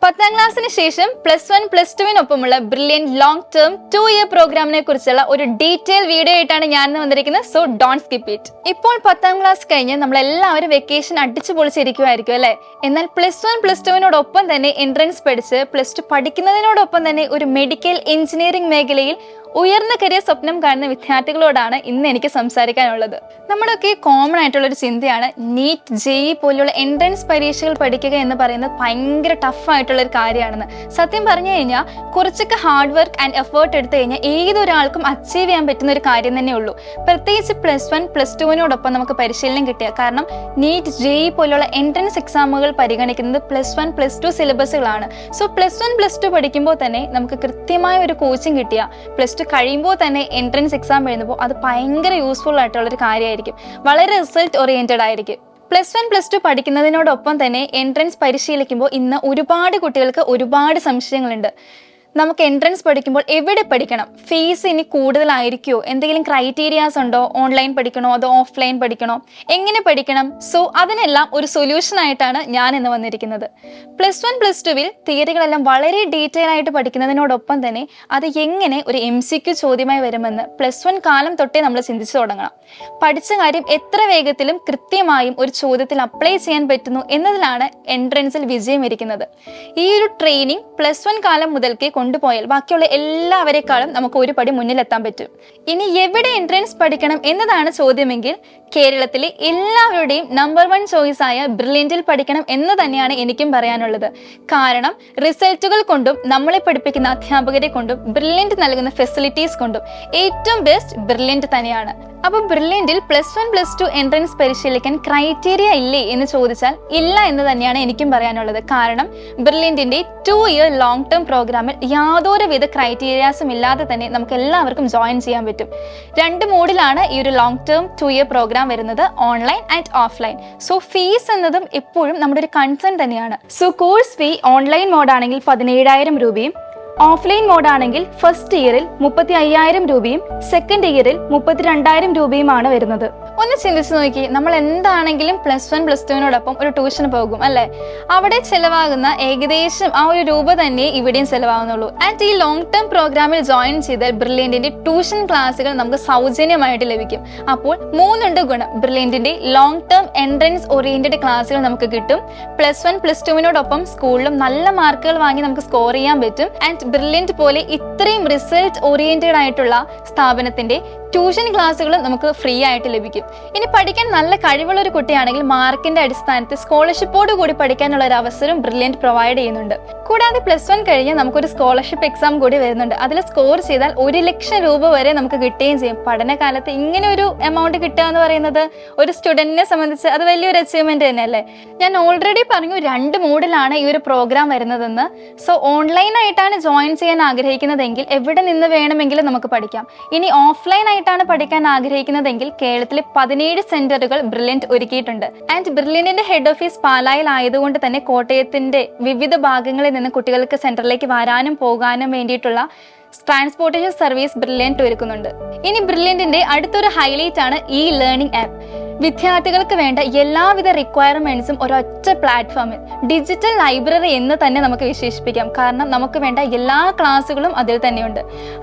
10ാം ക്ലാസ്സിന് ശേഷം +1 +2 brilliant long term 2-ഇയർ പ്രോഗ്രാമിനെ കുറിച്ചുള്ള ഒരു ഡീറ്റെയിൽ വീഡിയോ ആയിട്ടാണ് ഞാൻ വന്നിരിക്കുന്നത്. So don't skip it. ഇപ്പോൾ 10ാം ക്ലാസ് കഴിഞ്ഞ് നമ്മളെല്ലാവരും വെക്കേഷൻ അടിച്ചു പൊളിച്ചിരിക്കുമായിരിക്കും അല്ലേ? എന്നാൽ +1 +2 തന്നെ എൻട്രൻസ് പഠിച്ച് +2 പഠിക്കുന്നതിനോടൊപ്പം തന്നെ ഒരു മെഡിക്കൽ എഞ്ചിനീയറിംഗ് മേഖലയിൽ ഉയർന്ന കരിയർ സ്വപ്നം കാണുന്ന വിദ്യാർത്ഥികളോടാണ് ഇന്ന് എനിക്ക് സംസാരിക്കാനുള്ളത്. നമ്മുടെയൊക്കെ കോമൺ ആയിട്ടുള്ളൊരു ചിന്തയാണ് നീറ്റ്, JEE പോലുള്ള എൻട്രൻസ് പരീക്ഷകൾ പഠിക്കുക എന്ന് പറയുന്നത് ഭയങ്കര ടഫായിട്ടുള്ളൊരു കാര്യമാണെന്ന്. സത്യം പറഞ്ഞു കഴിഞ്ഞാൽ കുറച്ചൊക്കെ ഹാർഡ് വർക്ക് ആൻഡ് എഫേർട്ട് എടുത്തു കഴിഞ്ഞാൽ ഏതൊരാൾക്കും അച്ചീവ് ചെയ്യാൻ പറ്റുന്ന ഒരു കാര്യം തന്നെ ഉള്ളൂ. പ്രത്യേകിച്ച് +1 +2 നമുക്ക് പരിശീലനം കിട്ടിയ കാരണം നീറ്റ്, JEE പോലുള്ള എൻട്രൻസ് എക്സാമുകൾ പരിഗണിക്കുന്നത് +1 +2 സിലബസുകളാണ്. സോ +1 +2 പഠിക്കുമ്പോൾ തന്നെ നമുക്ക് കൃത്യമായ ഒരു കോച്ചിങ് കിട്ടിയ +2 കഴിയുമ്പോൾ തന്നെ എൻട്രൻസ് എക്സാം എഴുതുമ്പോൾ അത് ഭയങ്കര യൂസ്ഫുൾ ആയിട്ടുള്ളൊരു കാര്യമായിരിക്കും. വളരെ റിസൾട്ട് ഓറിയന്റഡ് ആയിരിക്കും. +1 +2 പഠിക്കുന്നതിനോടൊപ്പം തന്നെ എൻട്രൻസ് പരിശീലിക്കുമ്പോൾ ഇന്ന് ഒരുപാട് കുട്ടികൾക്ക് ഒരുപാട് സംശയങ്ങളുണ്ട്. നമുക്ക് എൻട്രൻസ് പഠിക്കുമ്പോൾ എവിടെ പഠിക്കണം? ഫീസ് ഇനി കൂടുതലായിരിക്കുമോ? എന്തെങ്കിലും ക്രൈറ്റീരിയാസ് ഉണ്ടോ? ഓൺലൈൻ പഠിക്കണോ അതോ ഓഫ്ലൈൻ പഠിക്കണോ? എങ്ങനെ പഠിക്കണം? സോ അതിനെല്ലാം ഒരു സൊല്യൂഷൻ ആയിട്ടാണ് ഞാൻ ഇന്ന് വന്നിരിക്കുന്നത്. +1 +2 തിയറികളെല്ലാം വളരെ ഡീറ്റെയിൽ ആയിട്ട് പഠിക്കുന്നതിനോടൊപ്പം തന്നെ അത് എങ്ങനെ ഒരു MCQ ചോദ്യമായി വരുമെന്ന് +1 കാലം തൊട്ടേ നമ്മൾ ചിന്തിച്ചു തുടങ്ങണം. പഠിച്ച കാര്യം എത്ര വേഗത്തിലും കൃത്യമായും ഒരു ചോദ്യത്തിൽ അപ്ലൈ ചെയ്യാൻ പറ്റുന്നു എന്നതിലാണ് എൻട്രൻസിൽ വിജയം ഇരിക്കുന്നത്. ഈ ഒരു ട്രെയിനിങ് +1 കാലം മുതൽക്കേ കൊണ്ടുപോയാൽ ബാക്കിയുള്ള എല്ലാവരെക്കാളും നമുക്ക് ഒരു പടി മുന്നിലെത്താൻ പറ്റും. ഇനി എവിടെ എൻട്രൻസ് പഠിക്കണം എന്നതാണ് ചോദ്യമെങ്കിൽ കേരളത്തിലെ എല്ലാവരുടെയും നമ്പർ 1 ചോയ്സ് ആയ ബ്രില്യൻറ്റിൽ പഠിക്കണം എന്ന് തന്നെയാണ് എനിക്കും പറയാനുള്ളത്. കാരണം റിസൾട്ടുകൾ കൊണ്ടും നമ്മളെ പഠിപ്പിക്കുന്ന അധ്യാപകരെ കൊണ്ടും ബ്രില്യൻറ്റ് നൽകുന്ന ഫെസിലിറ്റീസ് കൊണ്ടും ഏറ്റവും ബെസ്റ്റ് ബ്രില്യൻറ്റ് തന്നെയാണ്. അപ്പോൾ ബ്രില്യൻറ്റിൽ +1 +2 എൻട്രൻസ് പരിശീലിക്കാൻ ക്രൈറ്റീരിയ ഇല്ലേ എന്ന് ചോദിച്ചാൽ ഇല്ല എന്ന് തന്നെയാണ് എനിക്കും പറയാനുള്ളത്. കാരണം ബ്രില്യൻറ്റിന്റെ 2-ഇയർ ലോങ് ടേം പ്രോഗ്രാമിൽ യാതൊരുവിധ ക്രൈറ്റീരിയാസും ഇല്ലാതെ തന്നെ നമുക്ക് എല്ലാവർക്കും ജോയിൻ ചെയ്യാൻ പറ്റും. 2 മോഡിലാണ് ഈ ഒരു ലോങ് ടേം 2-ഇയർ പ്രോഗ്രാം വരുന്നത്, online and offline. So fees എന്നതും എപ്പോഴും നമ്മുടെ ഒരു കൺസേൺ തന്നെയാണ്. സോ കോഴ്സ് ഫീ ഓൺലൈൻ മോഡാണെങ്കിൽ 17,000 രൂപയും ഓഫ്ലൈൻ മോഡാണെങ്കിൽ ഫസ്റ്റ് ഇയറിൽ 35,000 രൂപയും സെക്കൻഡ് ഇയറിൽ 32,000 രൂപയുമാണ് വരുന്നത്. ഒന്ന് ചിന്തിച്ചു നോക്കി, നമ്മൾ എന്താണെങ്കിലും +1 +2 ഒരു ട്യൂഷന് പോകും അല്ലേ? അവിടെ ചെലവാകുന്ന ഏകദേശം ആ ഒരു രൂപ തന്നെ ഇവിടെയും ചെലവാകുന്നുള്ളൂ. ആൻഡ് ഈ ലോങ് ടേം പ്രോഗ്രാമിൽ ജോയിൻ ചെയ്താൽ ബ്രില്യൻറ്റിന്റെ ട്യൂഷൻ ക്ലാസ്സുകൾ നമുക്ക് സൗജന്യമായിട്ട് ലഭിക്കും. അപ്പോൾ 3 ഗുണം. ബ്രില്യൻറ്റിന്റെ ലോങ് ടേം എൻട്രൻസ് ഓറിയന്റഡ് ക്ലാസ്സുകൾ നമുക്ക് കിട്ടും. +1 +2 സ്കൂളിലും നല്ല മാർക്കുകൾ വാങ്ങി നമുക്ക് സ്കോർ ചെയ്യാൻ പറ്റും. ആൻഡ് ബ്രില്യൻറ്റ് പോലെ ഇത്രയും റിസൾട്ട് ഓറിയന്റഡ് ആയിട്ടുള്ള സ്ഥാപനത്തിന്റെ ട്യൂഷൻ ക്ലാസ്സുകളും നമുക്ക് ഫ്രീ ആയിട്ട് ലഭിക്കും. ഇനി പഠിക്കാൻ നല്ല കഴിവുള്ള ഒരു കുട്ടിയാണെങ്കിൽ മാർക്കിന്റെ അടിസ്ഥാനത്തിൽ സ്കോളർഷിപ്പോട് കൂടി പഠിക്കാനുള്ള ഒരു അവസരം ബ്രില്യൻറ്റ് പ്രൊവൈഡ് ചെയ്യുന്നുണ്ട്. കൂടാതെ +1 കഴിഞ്ഞ് നമുക്കൊരു സ്കോളർഷിപ്പ് എക്സാം കൂടി വരുന്നുണ്ട്. അതിൽ സ്കോർ ചെയ്താൽ 1 ലക്ഷം രൂപ വരെ നമുക്ക് കിട്ടുകയും ചെയ്യും. പഠനകാലത്ത് ഇങ്ങനെ ഒരു എമൗണ്ട് കിട്ടുക എന്ന് പറയുന്നത് ഒരു സ്റ്റുഡന്റിനെ സംബന്ധിച്ച് അത് വലിയൊരു അച്ചീവ്മെന്റ് തന്നെയല്ലേ? ഞാൻ ഓൾറെഡി പറഞ്ഞു 2 മോഡിലാണ് ഈ ഒരു പ്രോഗ്രാം വരുന്നതെന്ന്. സോ ഓൺലൈൻ ആയിട്ടാണ് ജോയിൻ ചെയ്യാൻ ആഗ്രഹിക്കുന്നതെങ്കിൽ എവിടെ നിന്ന് വേണമെങ്കിലും നമുക്ക് പഠിക്കാം. ഇനി ഓഫ്ലൈൻ ആയിട്ടാണ് പഠിക്കാൻ ആഗ്രഹിക്കുന്നതെങ്കിൽ കേരളത്തിലെ 17 സെന്ററുകൾ ബ്രില്യൻറ്റ് ഒരുക്കിയിട്ടുണ്ട്. ആൻഡ് ബ്രില്യൻറ്റിന്റെ ഹെഡ് ഓഫീസ് പാലായിൽ ആയതുകൊണ്ട് തന്നെ കോട്ടയത്തിന്റെ വിവിധ ഭാഗങ്ങളിൽ നിന്ന് കുട്ടികൾക്ക് സെന്ററിലേക്ക് വരാനും പോകാനും വേണ്ടിയിട്ടുള്ള ട്രാൻസ്പോർട്ടേഷൻ സർവീസ് ബ്രില്യൻറ്റ് ഒരുക്കുന്നുണ്ട്. ഇനി ബ്രില്യൻറ്റിന്റെ അടുത്തൊരു ഹൈലൈറ്റ് ആണ് ഈ ലേണിംഗ് ആപ്പ്. വിദ്യാർത്ഥികൾക്ക് വേണ്ട എല്ലാവിധ റിക്വയർമെന്റ്സും ഒരൊറ്റ പ്ലാറ്റ്ഫോമിൽ, ഡിജിറ്റൽ ലൈബ്രറി എന്ന് തന്നെ നമുക്ക് വിശേഷിപ്പിക്കാം. കാരണം നമുക്ക് വേണ്ട എല്ലാ ക്ലാസ്സുകളും അതിൽ തന്നെയുണ്ട്.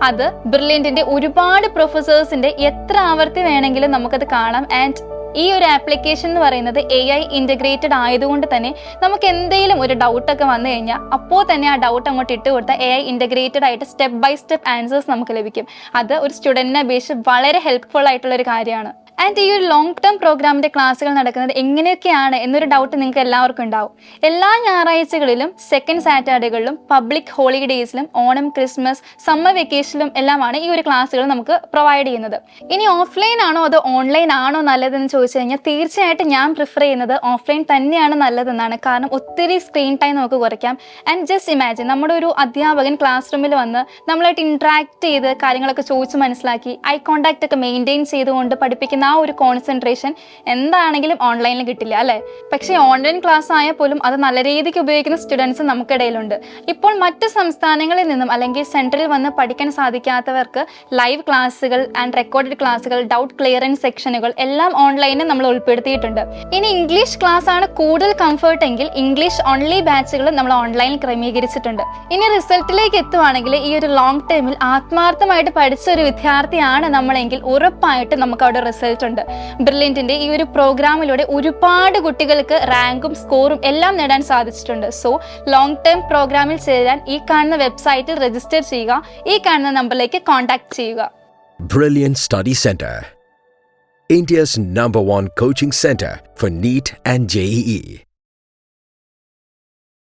അത് ബ്രില്യൻറ്റിന്റെ ഒരുപാട് പ്രൊഫസേഴ്സിന്റെ എത്ര ആവർത്തി വേണമെങ്കിലും നമുക്കത് കാണാം. ആൻഡ് ഈ ഒരു ആപ്ലിക്കേഷൻ എന്ന് പറയുന്നത് AI ഇൻ്റഗ്രേറ്റഡ് ആയതുകൊണ്ട് തന്നെ നമുക്ക് എന്തെങ്കിലും ഒരു ഡൗട്ടൊക്കെ വന്നു കഴിഞ്ഞാൽ അപ്പോൾ തന്നെ ആ ഡൗട്ട് അങ്ങോട്ട് ഇട്ട് കൊടുത്താൽ AI ഇൻ്റഗ്രേറ്റഡ് ആയിട്ട് സ്റ്റെപ്പ് ബൈ സ്റ്റെപ്പ് ആൻസേഴ്സ് നമുക്ക് ലഭിക്കും. അത് ഒരു സ്റ്റുഡൻറ്റിനെ അപേക്ഷിച്ച് വളരെ ഹെൽപ്ഫുൾ ആയിട്ടുള്ളൊരു കാര്യമാണ്. ആൻഡ് ഈ ഒരു ലോങ് ടേം പ്രോഗ്രാമിന്റെ ക്ലാസ്സുകൾ നടക്കുന്നത് എങ്ങനെയൊക്കെയാണ് എന്നൊരു ഡൗട്ട് നിങ്ങൾക്ക് എല്ലാവർക്കും ഉണ്ടാവും. എല്ലാ ഞായറാഴ്ചകളിലും, സെക്കൻഡ് സാറ്റർഡേകളിലും, പബ്ലിക് ഹോളിഡേയ്സിലും, ഓണം, ക്രിസ്മസ്, സമ്മർ വെക്കേഷനിലും എല്ലാമാണ് ഈ ഒരു ക്ലാസ്സുകൾ നമുക്ക് പ്രൊവൈഡ് ചെയ്യുന്നത്. ഇനി ഓഫ്ലൈൻ ആണോ അതോ ഓൺലൈൻ ആണോ നല്ലതെന്ന് ചോദിച്ചു കഴിഞ്ഞാൽ തീർച്ചയായിട്ടും ഞാൻ പ്രിഫർ ചെയ്യുന്നത് ഓഫ്ലൈൻ തന്നെയാണ് നല്ലതെന്നാണ്. കാരണം ഒത്തിരി സ്ക്രീൻ ടൈം നമുക്ക് കുറയ്ക്കാം. ആൻഡ് ജസ്റ്റ് ഇമാജിൻ, നമ്മുടെ ഒരു അധ്യാപകൻ ക്ലാസ് റൂമിൽ വന്ന് നമ്മളായിട്ട് ഇന്ററാക്ട് ചെയ്ത് കാര്യങ്ങളൊക്കെ ചോദിച്ച് മനസ്സിലാക്കി ഐ കോണ്ടാക്ട് ഒക്കെ മെയിൻറ്റെയിൻ ചെയ്തുകൊണ്ട് പഠിപ്പിക്കുന്ന ഒരു കോൺസെൻട്രേഷൻ എന്താണെങ്കിലും ഓൺലൈനിൽ കിട്ടില്ല അല്ലേ? പക്ഷേ ഓൺലൈൻ ക്ലാസ് ആയാൽ പോലും അത് നല്ല രീതിക്ക് ഉപയോഗിക്കുന്ന സ്റ്റുഡൻസ് നമുക്കിടയിലുണ്ട്. ഇപ്പോൾ മറ്റ് സംസ്ഥാനങ്ങളിൽ നിന്നും അല്ലെങ്കിൽ സെൻട്രലിൽ വന്ന് പഠിക്കാൻ സാധിക്കാത്തവർക്ക് ലൈവ് ക്ലാസ്സുകൾ ആൻഡ് റെക്കോർഡഡ് ക്ലാസ്സുകൾ, ഡൗട്ട് ക്ലിയറൻസ് സെക്ഷനുകൾ എല്ലാം ഓൺലൈനിൽ നമ്മൾ ഉൾപ്പെടുത്തിയിട്ടുണ്ട്. ഇനി ഇംഗ്ലീഷ് ക്ലാസ് ആണ് കൂടുതൽ കംഫർട്ട് എങ്കിൽ ഇംഗ്ലീഷ് ഓൺലി ബാച്ചുകൾ നമ്മൾ ഓൺലൈനിൽ ക്രമീകരിച്ചിട്ടുണ്ട്. ഇനി റിസൾട്ടിലേക്ക് എത്തുവാണെങ്കിൽ ഈ ഒരു ലോങ് ടേമിൽ ആത്മാർത്ഥമായിട്ട് പഠിച്ച ഒരു വിദ്യാർത്ഥിയാണ് നമ്മളെങ്കിൽ ഉറപ്പായിട്ട് നമുക്ക് അവിടെ റിസൾട്ട് ഉണ്ട്. ബ്രില്യൻറ്റിന്റെ ഈ ഒരു പ്രോഗ്രാമിലൂടെ ഒരുപാട് കുട്ടികൾക്ക് റാങ്കും സ്കോറും എല്ലാം നേടാൻ സാധിച്ചിട്ടുണ്ട്. സോ ലോങ് ടേം പ്രോഗ്രാമിൽ ചേരാൻ ഈ കാണുന്ന വെബ്സൈറ്റിൽ രജിസ്റ്റർ ചെയ്യുക, ഈ കാണുന്ന നമ്പറിലേക്ക് കോൺടാക്ട് ചെയ്യുക. Brilliant Study Center, India's #1 coaching center for NEET and JEE.